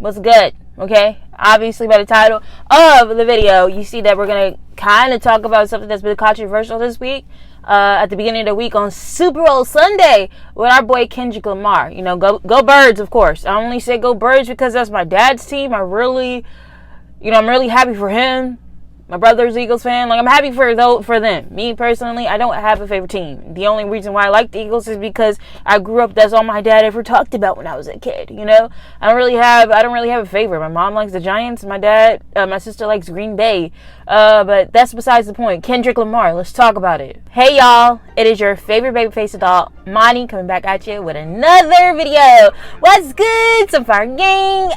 what's good? Okay, obviously by the title of the video, you see that we're going to kind of talk about something that's been controversial this week. At the beginning of the week on Super Bowl Sunday with our boy Kendrick Lamar. You know, go Birds, of course. I only say go Birds because that's my dad's team. I'm really happy for him. My brother's Eagles fan. Like, I'm happy for them. Me personally, I don't have a favorite team. The only reason why I like the Eagles is because I grew up. That's all my dad ever talked about when I was a kid. You know, I don't really have a favorite. My mom likes the Giants. My sister likes Green Bay. But that's besides the point. Kendrick Lamar. Let's talk about it. Hey y'all, it is your favorite babyface adult, Monty, coming back at you with another video. What's good? Some fire gang.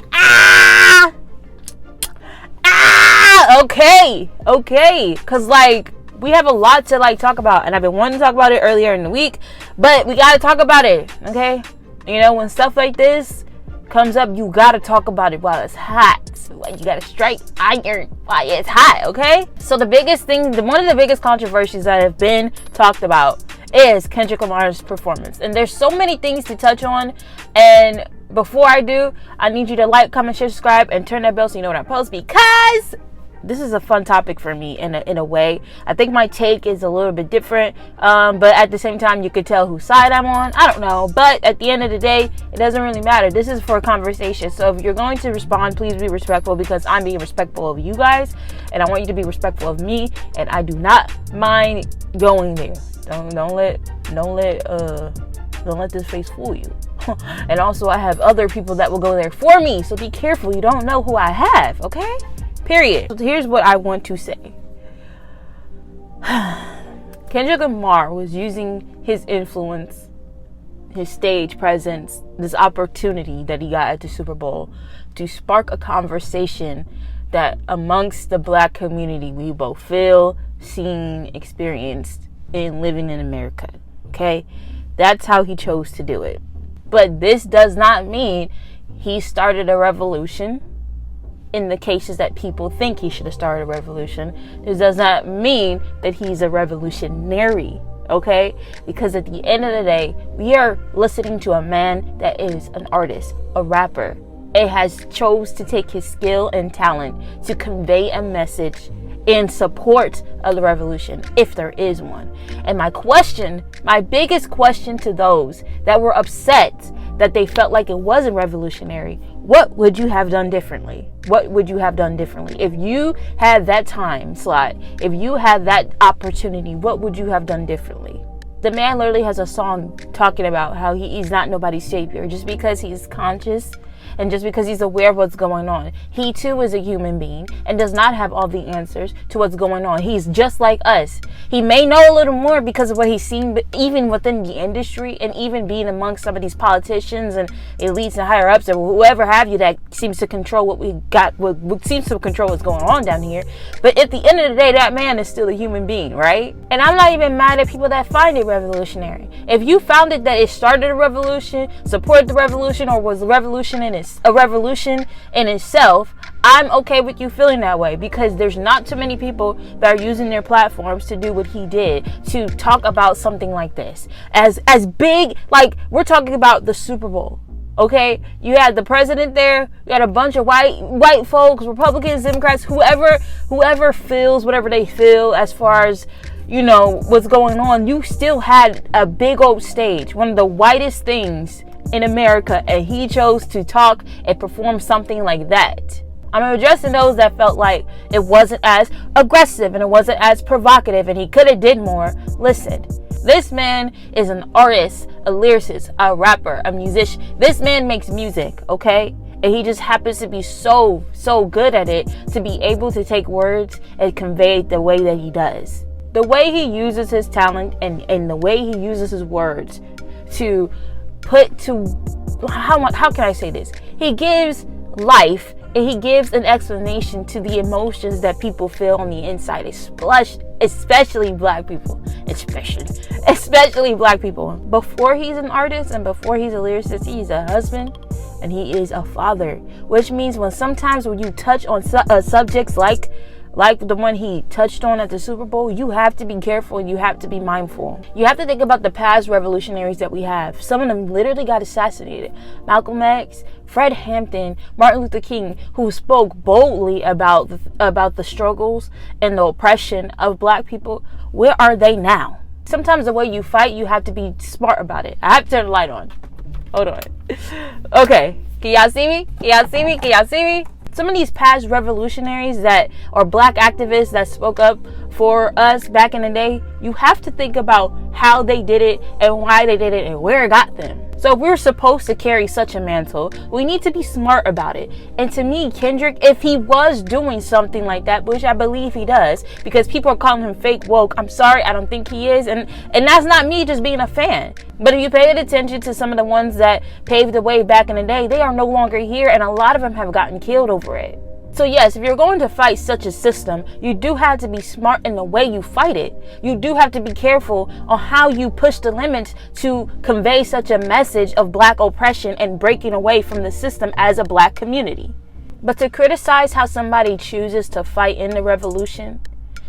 Okay, because like we have a lot to like talk about, and I've been wanting to talk about it earlier in the week, but we gotta talk about it. Okay, you know, when stuff like this comes up, you gotta talk about it while it's hot. Like, you gotta strike iron while it's hot. Okay, so one of the biggest controversies that have been talked about is Kendrick Lamar's performance, and there's so many things to touch on. And before I do, I need you to like, comment, share, subscribe, and turn that bell so you know when I post, because this is a fun topic for me in a way. I think my take is a little bit different, but at the same time, you could tell whose side I'm on. I don't know, but at the end of the day, it doesn't really matter. This is for a conversation, so if you're going to respond, please be respectful, because I'm being respectful of you guys, and I want you to be respectful of me, and I do not mind going there. Don't let this face fool you. And also, I have other people that will go there for me, so be careful. You don't know who I have, okay? Period. So here's what I want to say. Kendrick Lamar was using his influence, his stage presence, this opportunity that he got at the Super Bowl to spark a conversation that amongst the black community we both feel, seen, experienced in living in America. Okay? That's how he chose to do it. But this does not mean he started a revolution in the cases that people think he should have started a revolution. This does not mean that he's a revolutionary, okay? Because at the end of the day, we are listening to a man that is an artist, a rapper. It has chose to take his skill and talent to convey a message in support of the revolution, if there is one. And my biggest question to those that were upset that they felt like it wasn't revolutionary, what would you have done differently? What would you have done differently? If you had that time slot, if you had that opportunity, what would you have done differently? The man literally has a song talking about how he's not nobody's savior just because he's conscious and just because he's aware of what's going on. He too is a human being and does not have all the answers to what's going on. He's just like us. He may know a little more because of what he's seen, but even within the industry and even being amongst some of these politicians and elites and higher ups or whoever have you that seems to control what we got, what seems to control what's going on down here. But at the end of the day, that man is still a human being, right? And I'm not even mad at people that find it revolutionary. If you found it that it started a revolution, supported the revolution, or was a revolution in itself, I'm okay with you feeling that way, because there's not too many people that are using their platforms to do what he did, to talk about something like this as big. Like, we're talking about the Super Bowl. Okay, you had the president there, you had a bunch of white folks, Republicans, Democrats, whoever feels whatever they feel as far as, you know, what's going on. You still had a big old stage, one of the whitest things in America, and he chose to talk and perform something like that. I'm addressing those that felt like it wasn't as aggressive and it wasn't as provocative and he could have did more. Listen, this man is an artist, a lyricist, a rapper, a musician. This man makes music, okay? And he just happens to be so good at it, to be able to take words and convey it the way that he does. The way he uses his talent and the way he uses his words to put to, how can I say this? He gives life and he gives an explanation to the emotions that people feel on the inside, especially black people, especially black people. Before he's an artist and before he's a lyricist, he's a husband and he is a father, which means sometimes when you touch on subjects like like the one he touched on at the Super Bowl, you have to be careful and you have to be mindful. You have to think about the past revolutionaries that we have. Some of them literally got assassinated. Malcolm X, Fred Hampton, Martin Luther King, who spoke boldly about the struggles and the oppression of black people. Where are they now? Sometimes the way you fight, you have to be smart about it. I have to turn the light on. Hold on. Okay. Can y'all see me? Can y'all see me? Can y'all see me? Some of these past revolutionaries that are black activists that spoke up for us back in the day, you have to think about how they did it and why they did it and where it got them. So if we're supposed to carry such a mantle, we need to be smart about it. And to me, Kendrick, if he was doing something like that, which I believe he does, because people are calling him fake woke, I'm sorry, I don't think he is. And that's not me just being a fan. But if you paid attention to some of the ones that paved the way back in the day, they are no longer here, and a lot of them have gotten killed over it. So yes, if you're going to fight such a system, you do have to be smart in the way you fight it. You do have to be careful on how you push the limits to convey such a message of black oppression and breaking away from the system as a black community. But to criticize how somebody chooses to fight in the revolution,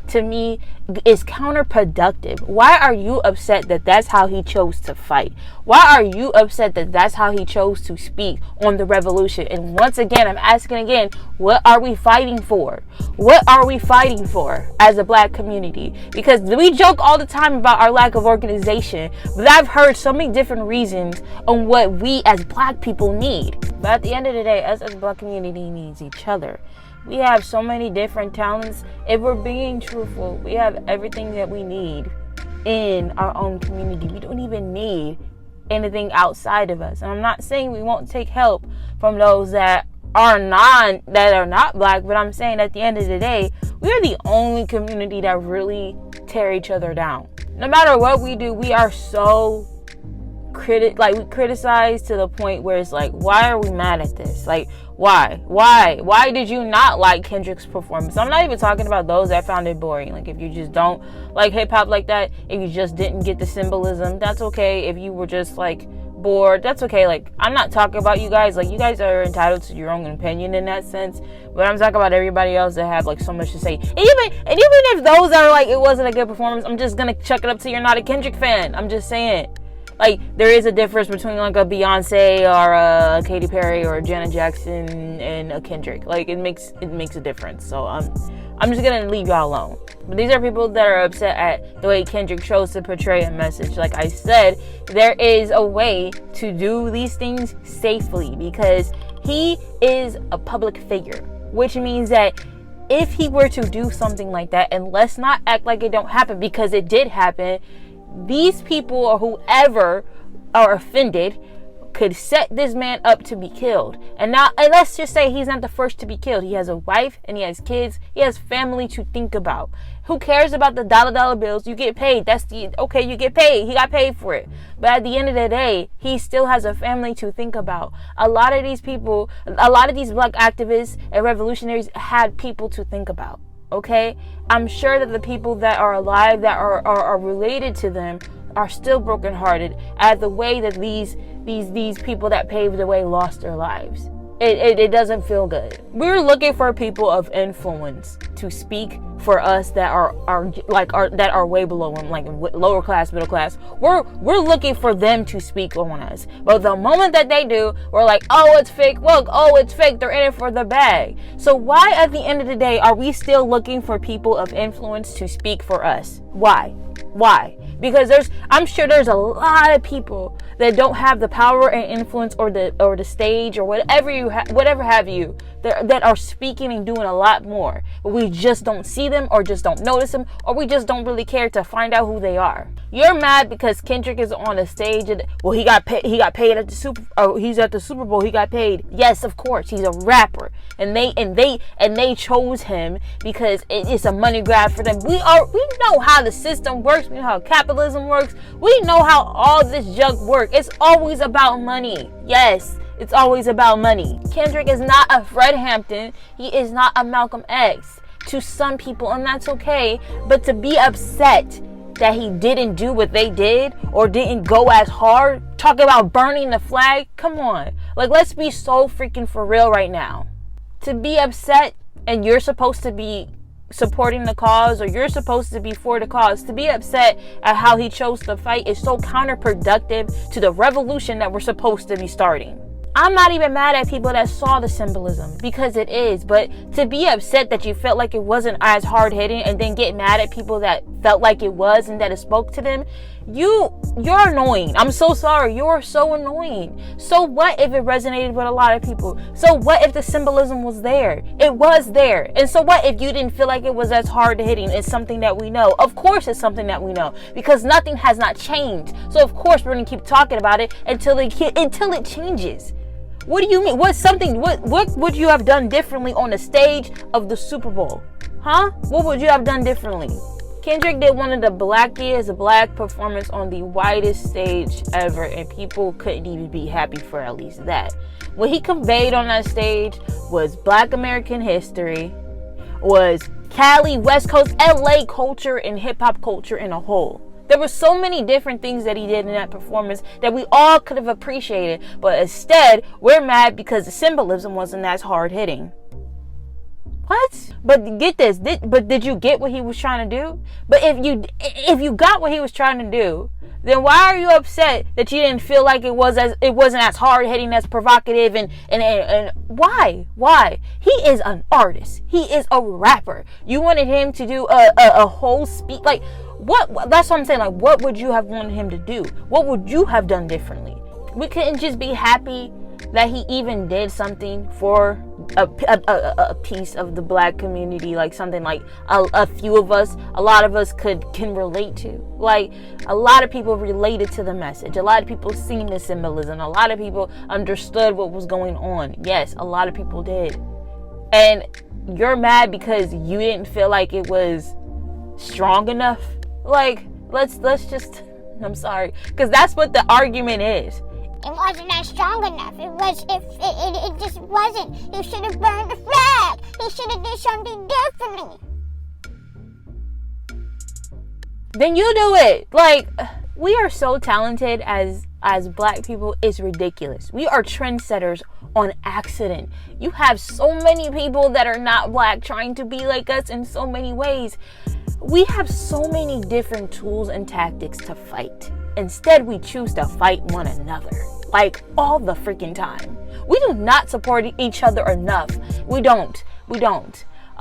to me, is counterproductive. Why are you upset that that's how he chose to fight? Why are you upset that that's how he chose to speak on the revolution? And once again, I'm asking again, what are we fighting for? What are we fighting for as a black community? Because we joke all the time about our lack of organization, but I've heard so many different reasons on what we as black people need. But at the end of the day, us as a black community needs each other. We have so many different talents. If we're being truthful, we have everything that we need in our own community. We don't even need anything outside of us. And I'm not saying we won't take help from those that are not black, but I'm saying at the end of the day, we are the only community that really tear each other down. No matter what we do, we are so we criticize to the point where it's like, why are we mad at this? Like, why did you not like Kendrick's performance? I'm not even talking about those that found it boring. Like, if you just don't like hip-hop like that, if you just didn't get the symbolism, that's okay. If you were just like bored, that's okay. Like, I'm not talking about you guys. Like, you guys are entitled to your own opinion in that sense, but I'm talking about everybody else that have like so much to say. And even if those are like, it wasn't a good performance, I'm just gonna chuck it up to you're not a Kendrick fan. I'm just saying. Like, there is a difference between like a Beyonce or a Katy Perry or a Janet Jackson and a Kendrick. Like, it makes a difference. So I'm just gonna leave y'all alone. But these are people that are upset at the way Kendrick chose to portray a message. Like I said, there is a way to do these things safely because he is a public figure, which means that if he were to do something like that, and let's not act like it don't happen because it did happen, these people or whoever are offended could set this man up to be killed. And let's just say he's not the first to be killed. He has a wife and he has kids. He has family to think about. Who cares about the dollar bills? You get paid. You get paid. He got paid for it. But at the end of the day, he still has a family to think about. A lot of these people, a lot of these black activists and revolutionaries had people to think about. Okay, I'm sure that the people that are alive that are related to them are still brokenhearted at the way that these people that paved the way lost their lives. It doesn't feel good. We're looking for people of influence to speak for us that are way below them, like lower class, middle class. We're looking for them to speak on us. But the moment that they do, we're like, oh, it's fake. Look, oh, it's fake. They're in it for the bag. So why, at the end of the day, are we still looking for people of influence to speak for us? Why? Because I'm sure there's a lot of people that don't have the power and influence or the stage or whatever have you that are speaking and doing a lot more, but we just don't see them or just don't notice them, or we just don't really care to find out who they are. You're mad because Kendrick is on a stage and he got paid at the he's at the Super Bowl. He got paid. Yes, of course, he's a rapper, and they chose him because it's a money grab for them. We know how the system works. We know how capitalism works. We know how all this junk works. It's always about money. Yes, it's always about money. Kendrick is not a Fred Hampton. He is not a Malcolm X to some people, and that's okay. But to be upset that he didn't do what they did or didn't go as hard, talk about burning the flag, come on. Like, let's be so freaking for real right now. To be upset and you're supposed to be supporting the cause, or you're supposed to be for the cause. To be upset at how he chose to fight is so counterproductive to the revolution that we're supposed to be starting. I'm not even mad at people that saw the symbolism, because it is, but to be upset that you felt like it wasn't as hard-hitting and then get mad at people that felt like it was and that it spoke to them, you're annoying. I'm so sorry. You're so annoying. So what if it resonated with a lot of people? So what if the symbolism was there? It was there. And so what if you didn't feel like it was as hard-hitting? It's something that we know. Of course it's something that we know, because nothing has not changed. So of course we're going to keep talking about it until it changes. What do you mean? What would you have done differently on the stage of the Super Bowl? Huh? What would you have done differently? Kendrick did one of the blackest black performance on the widest stage ever, and people couldn't even be happy for at least that. What he conveyed on that stage was Black American history, was Cali, West Coast, LA culture, and hip-hop culture in a whole. There were so many different things that he did in that performance that we all could have appreciated, but instead, we're mad because the symbolism wasn't as hard-hitting. What? But get this. Did you get what he was trying to do? But if you got what he was trying to do, then why are you upset that you didn't feel like it wasn't as hard hitting, as provocative, and why? Why? He is an artist. He is a rapper. You wanted him to do a whole speech, like what? That's what I'm saying. Like, what would you have wanted him to do? What would you have done differently? We couldn't just be happy that he even did something for a piece of the black community, like something like a few of us, a lot of us can relate to. Like, a lot of people related to the message. A lot of people seen the symbolism. A lot of people understood what was going on. Yes, a lot of people did. And you're mad because you didn't feel like it was strong enough. Like, let's just, I'm sorry, because that's what the argument is. It wasn't that strong enough. It just wasn't. He should have burned the flag. He should have did something differently. Then you do it. Like, we are so talented as black people. It's ridiculous. We are trendsetters on accident. You have so many people that are not black trying to be like us in so many ways. We have so many different tools and tactics to fight. Instead, we choose to fight one another, like, all the freaking time. We do not support each other enough. We don't.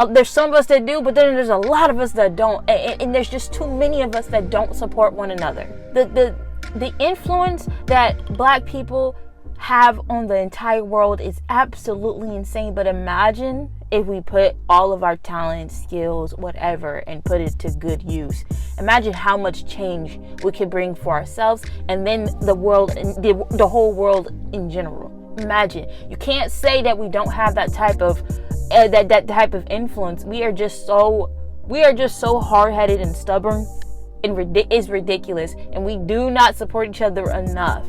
There's some of us that do, but then there's a lot of us that don't, and there's just too many of us that don't support one another. The influence that black people have on the entire world is absolutely insane. But imagine if we put all of our talent, skills, whatever, and put it to good use. Imagine how much change we could bring for ourselves, and then the world, the whole world in general. Imagine. You can't say that we don't have that type of that type of influence. We are just so hard-headed and stubborn, and it's ridiculous. And we do not support each other enough.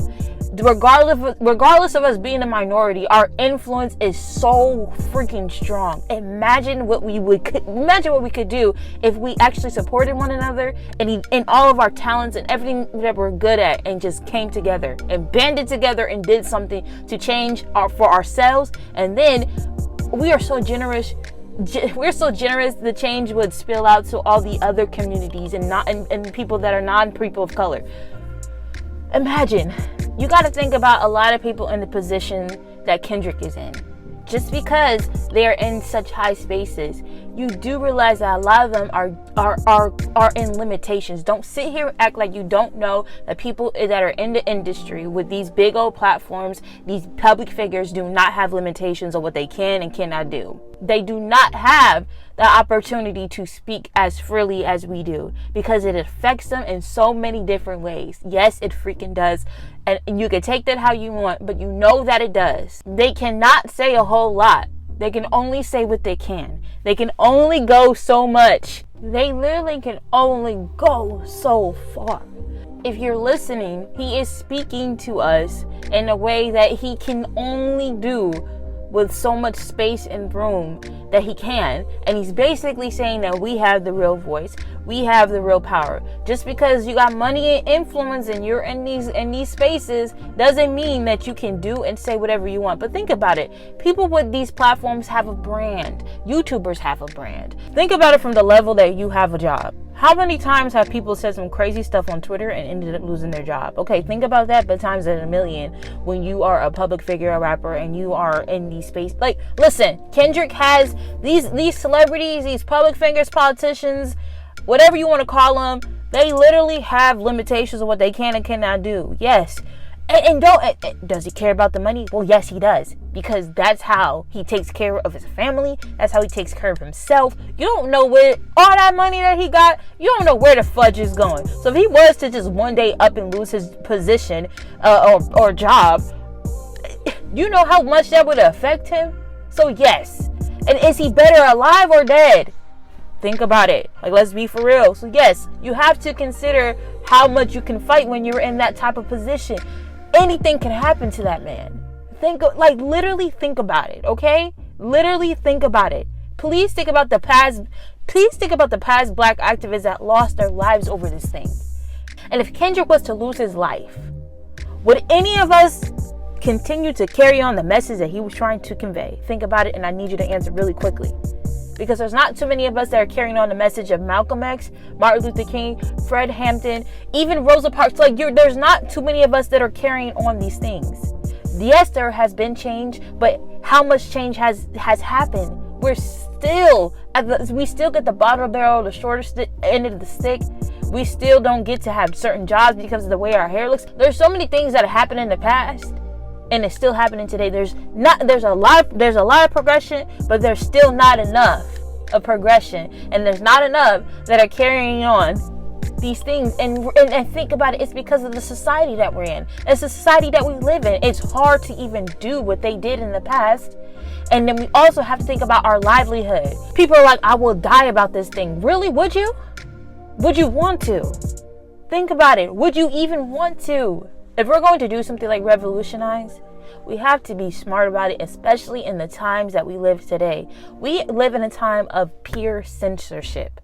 Regardless of us being a minority, our influence is so freaking strong. Imagine what we could do if we actually supported one another and all of our talents and everything that we're good at, and just came together and banded together and did something to change for ourselves. And then we are so generous. We're so generous, the change would spill out to all the other communities and people that are non-people of color. Imagine. You got to think about a lot of people in the position that Kendrick is in. Just because they are in such high spaces, you do realize that a lot of them are in limitations. Don't sit here and act like you don't know that people that are in the industry with these big old platforms, these public figures, do not have limitations of what they can and cannot do. They do not have the opportunity to speak as freely as we do, because it affects them in so many different ways. Yes, it freaking does. And you can take that how you want, but you know that it does. They cannot say a whole lot. They can only say what they can. They can only go so much. They literally can only go so far. If you're listening, he is speaking to us in a way that he can only do with so much space and room that he can. And he's basically saying that we have the real voice. We have the real power. Just because you got money and influence and you're in these spaces doesn't mean that you can do and say whatever you want. But think about it. People with these platforms have a brand. YouTubers have a brand. Think about it from the level that you have a job. How many times have people said some crazy stuff on Twitter and ended up losing their job? Okay, think about that, but times it a million when you are a public figure, a rapper, and you are in these space. Like, listen, Kendrick has these celebrities, these public figures, politicians, whatever you want to call them, they literally have limitations of what they can and cannot do. Yes. And does he care about the money? Well, yes, he does. Because that's how he takes care of his family. That's how he takes care of himself. You don't know where all that money that he got, you don't know where the fudge is going. So if he was to just one day up and lose his position or job, you know how much that would affect him? So yes. And is he better alive or dead? Think about it. Like, let's be for real. So yes, you have to consider how much you can fight when you're in that type of position. Anything can happen to that man. Literally think about it, okay? Literally think about it. Please think about the past black activists that lost their lives over this thing. And if Kendrick was to lose his life, would any of us continue to carry on the message that he was trying to convey? Think about it, and I need you to answer really quickly. Because there's not too many of us that are carrying on the message of Malcolm X, Martin Luther King, Fred Hampton, even Rosa Parks. There's not too many of us that are carrying on these things. Yes, there has been change, but how much change has happened? We still get the bottom barrel, the shortest end of the stick. We still don't get to have certain jobs because of the way our hair looks. There's so many things that happened in the past, and it's still happening today. There's a lot of progression, but there's still not enough of progression, and there's not enough that are carrying on these things. And think about it, it's because of the society that we're in. It's the society that we live in. It's hard to even do what they did in the past. And then we also have to think about our livelihood. People are like, I will die about this thing. Really? Would you? Would you want to? Think about it. Would you even want to? If we're going to do something like revolutionize, we have to be smart about it, especially in the times that we live today. We live in a time of pure censorship.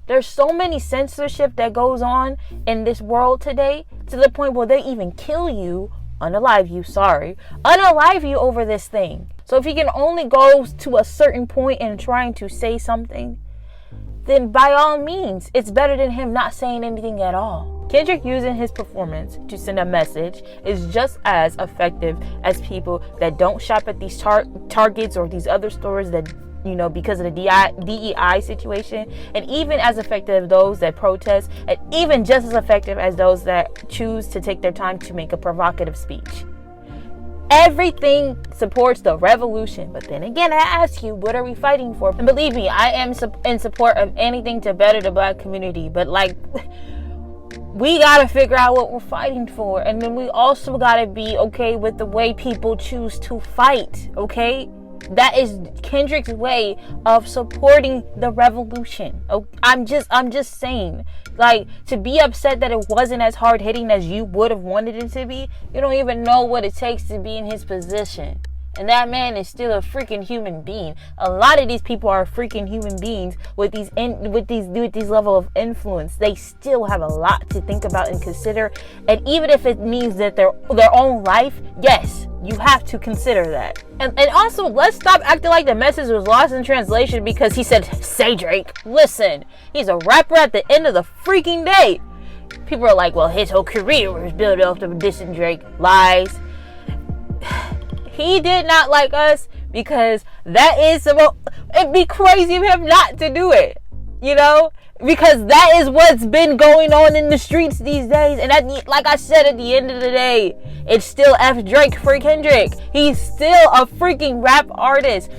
There's so many censorship that goes on in this world today, to the point where they even kill you, unalive you over this thing. So if he can only go to a certain point in trying to say something, then by all means, it's better than him not saying anything at all. Kendrick using his performance to send a message is just as effective as people that don't shop at these Targets or these other stores that, because of the DEI situation, and even as effective as those that protest, and even just as effective as those that choose to take their time to make a provocative speech. Everything supports the revolution, but then again, I ask you, what are we fighting for? And believe me, I am in support of anything to better the black community, but we gotta figure out what we're fighting for, and then we also gotta be okay with the way people choose to fight, okay? That is Kendrick's way of supporting the revolution. I'm just saying, to be upset that it wasn't as hard hitting as you would have wanted it to be, you don't even know what it takes to be in his position. And that man is still a freaking human being. A lot of these people are freaking human beings with these level of influence. They still have a lot to think about and consider. And even if it means that their own life, yes, you have to consider that. And also, let's stop acting like the message was lost in translation because he said, "Say Drake." Listen, he's a rapper at the end of the freaking day. People are like, well, his whole career was built off of dissing Drake. Lies. He did not like us because it'd be crazy of him not to do it, because that is what's been going on in the streets these days. And like I said, at the end of the day, it's still F Drake for Kendrick. He's still a freaking rap artist.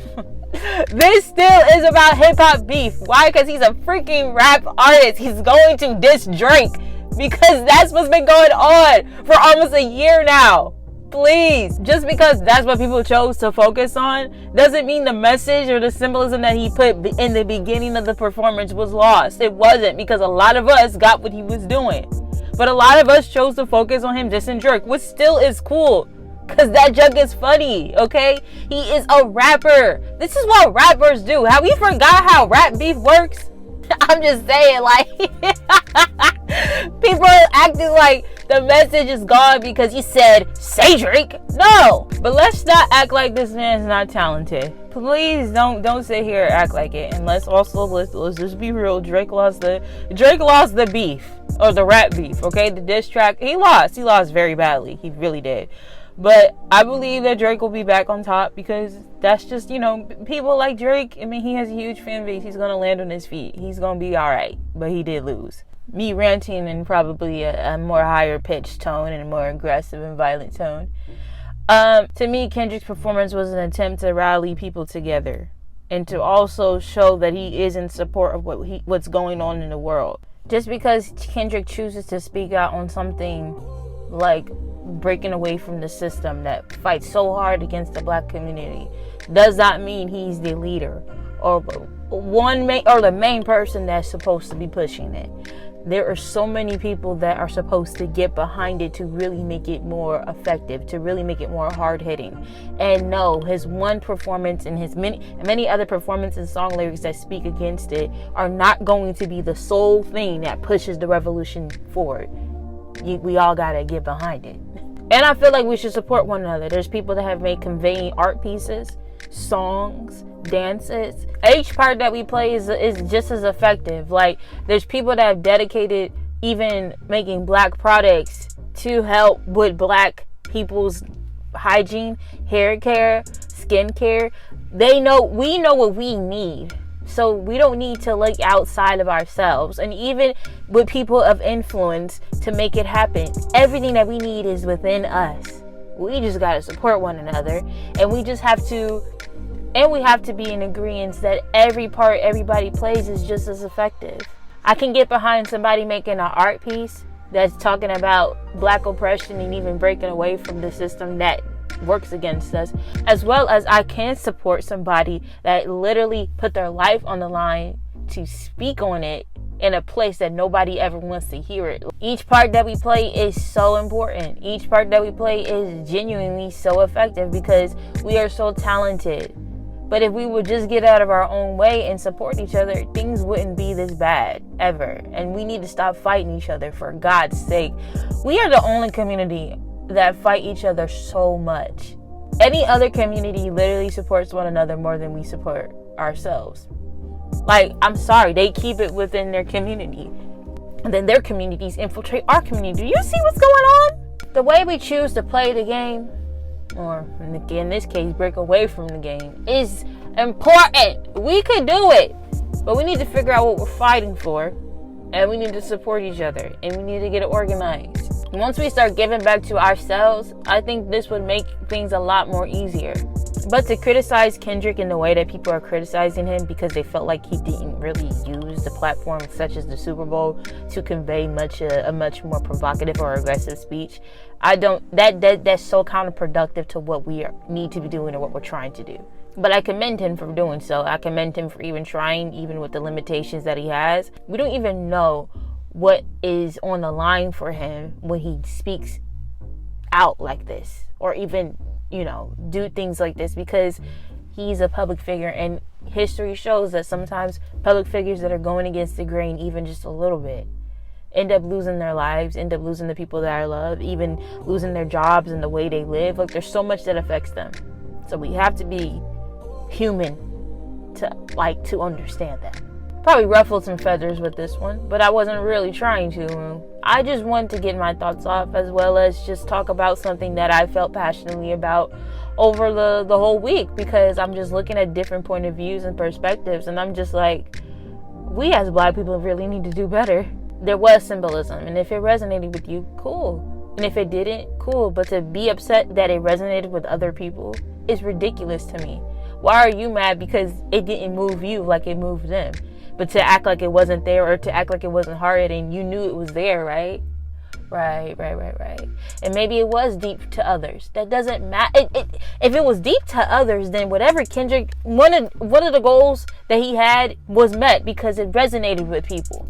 This still is about hip-hop beef. Why? Because he's a freaking rap artist. He's going to diss Drake because that's what's been going on for almost a year now. Please, just because that's what people chose to focus on doesn't mean the message or the symbolism that he put in the beginning of the performance was lost. It wasn't, because a lot of us got what he was doing. But a lot of us chose to focus on him dissing Drake, which still is cool. Because that joke is funny, okay? He is a rapper. This is what rappers do. Have we forgot how rap beef works? I'm just saying, like, people are acting like the message is gone because he said, say Drake. No, but let's not act like this man's not talented. Please don't sit here and act like it. And let's just be real. Drake lost the beef, or the rap beef, okay? The diss track, he lost very badly. He really did. But I believe that Drake will be back on top because that's just, people like Drake. I mean, he has a huge fan base. He's going to land on his feet. He's going to be all right. But he did lose. Me ranting in probably a more higher pitched tone and a more aggressive and violent tone. To me, Kendrick's performance was an attempt to rally people together and to also show that he is in support of what's going on in the world. Just because Kendrick chooses to speak out on something like breaking away from the system that fights so hard against the black community does not mean he's the leader or the main person that's supposed to be pushing it. There are so many people that are supposed to get behind it to really make it more effective, to really make it more hard-hitting. And no, his one performance and his many other performances and song lyrics that speak against it are not going to be the sole thing that pushes the revolution forward. We all gotta get behind it. And I feel like we should support one another. There's people that have made conveying art pieces, songs, dances. Each part that we play is just as effective. Like, there's people that have dedicated even making black products to help with black people's hygiene, hair care, skin care. We know what we need. So we don't need to look outside of ourselves. And even with people of influence to make it happen, everything that we need is within us. We just got to support one another. And we have to be in agreement that every part everybody plays is just as effective. I can get behind somebody making an art piece that's talking about black oppression and even breaking away from the system that works against us, as well as I can support somebody that literally put their life on the line to speak on it in a place that nobody ever wants to hear it. Each part that we play is so important. Each part that we play is genuinely so effective because we are so talented. But if we would just get out of our own way and support each other, things wouldn't be this bad ever. And we need to stop fighting each other, for God's sake. We are the only community that fight each other so much. Any other community literally supports one another more than we support ourselves. Like, I'm sorry, they keep it within their community, and then their communities infiltrate our community. Do you see what's going on? The way we choose to play the game, or in this case, break away from the game, is important. We could do it, but we need to figure out what we're fighting for, and we need to support each other, and we need to get organized. Once we start giving back to ourselves, I think this would make things a lot more easier. But to criticize Kendrick in the way that people are criticizing him because they felt like he didn't really use the platform such as the Super Bowl to convey a much more provocative or aggressive speech, that's so counterproductive to what we need to be doing and what we're trying to do. But I commend him for doing so. I commend him for even trying, even with the limitations that he has. We don't even know what is on the line for him when he speaks out like this, or even, do things like this, because he's a public figure, and history shows that sometimes public figures that are going against the grain, even just a little bit, end up losing their lives, end up losing the people that I love, even losing their jobs and the way they live. Like, there's so much that affects them. So we have to be human to understand that. Probably ruffled some feathers with this one, but I wasn't really trying to. I just wanted to get my thoughts off, as well as just talk about something that I felt passionately about over the whole week, because I'm just looking at different point of views and perspectives, and I'm just like, we as black people really need to do better. There was symbolism, and if it resonated with you, cool. And if it didn't, cool. But to be upset that it resonated with other people is ridiculous to me. Why are you mad because it didn't move you like it moved them? But to act like it wasn't there, or to act like it wasn't hard, and you knew it was there, right? Right. And maybe it was deep to others. That doesn't matter. If it was deep to others, then whatever Kendrick, one of the goals that he had was met because it resonated with people.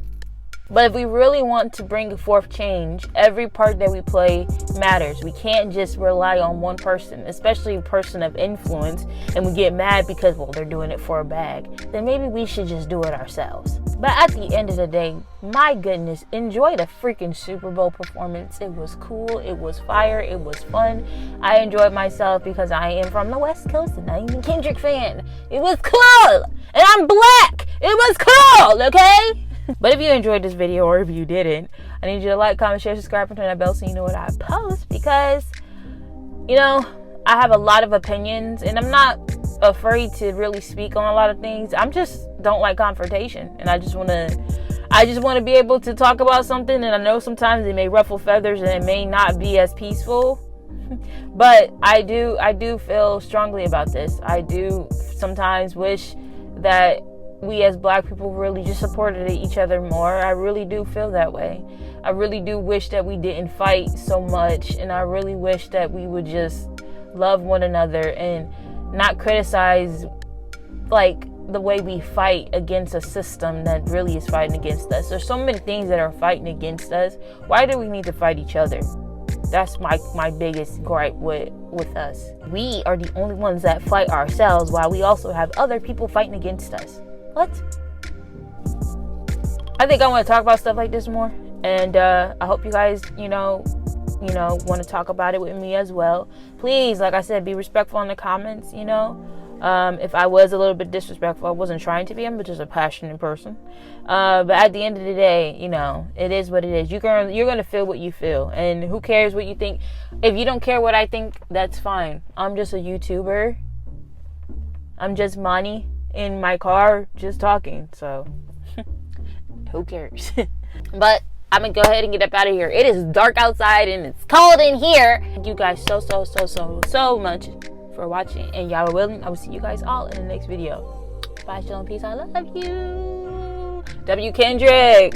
But if we really want to bring forth change, every part that we play matters. We can't just rely on one person, especially a person of influence, and we get mad because, well, they're doing it for a bag. Then maybe we should just do it ourselves. But at the end of the day, my goodness, enjoy the freaking Super Bowl performance. It was cool. It was fire. It was fun. I enjoyed myself because I am from the West Coast and I'm a Kendrick fan. It was cool. And I'm black. It was cool, okay? But if you enjoyed this video, or if you didn't, I need you to like, comment, share, subscribe, and turn that bell so you know what I post. Because, you know, I have a lot of opinions, and I'm not afraid to really speak on a lot of things. I'm just don't like confrontation, and I just want to be able to talk about something. And I know sometimes it may ruffle feathers, and it may not be as peaceful. But I do feel strongly about this. I do sometimes wish that we as black people really just supported each other more. I really do feel that way. I really do wish that we didn't fight so much, and I really wish that we would just love one another and not criticize like the way we fight against a system that really is fighting against us. There's so many things that are fighting against us. Why do we need to fight each other? That's my biggest gripe with us. We are the only ones that fight ourselves, while we also have other people fighting against us. What? I think I want to talk about stuff like this more, and I hope you guys, you know, want to talk about it with me as well. Please, like I said, be respectful in the comments. You know, if I was a little bit disrespectful, I wasn't trying to be. I'm just a passionate person. But at the end of the day, you know, it is what it is. You're gonna feel what you feel, and who cares what you think? If you don't care what I think, that's fine. I'm just a YouTuber. I'm just Monty in my car just talking, so who cares? But I'm gonna go ahead and get up out of here. It is dark outside and it's cold in here. Thank you guys so much for watching, and y'all are willing. I will see you guys all in the next video. Bye, shalom, peace. I love you. W Kendrick.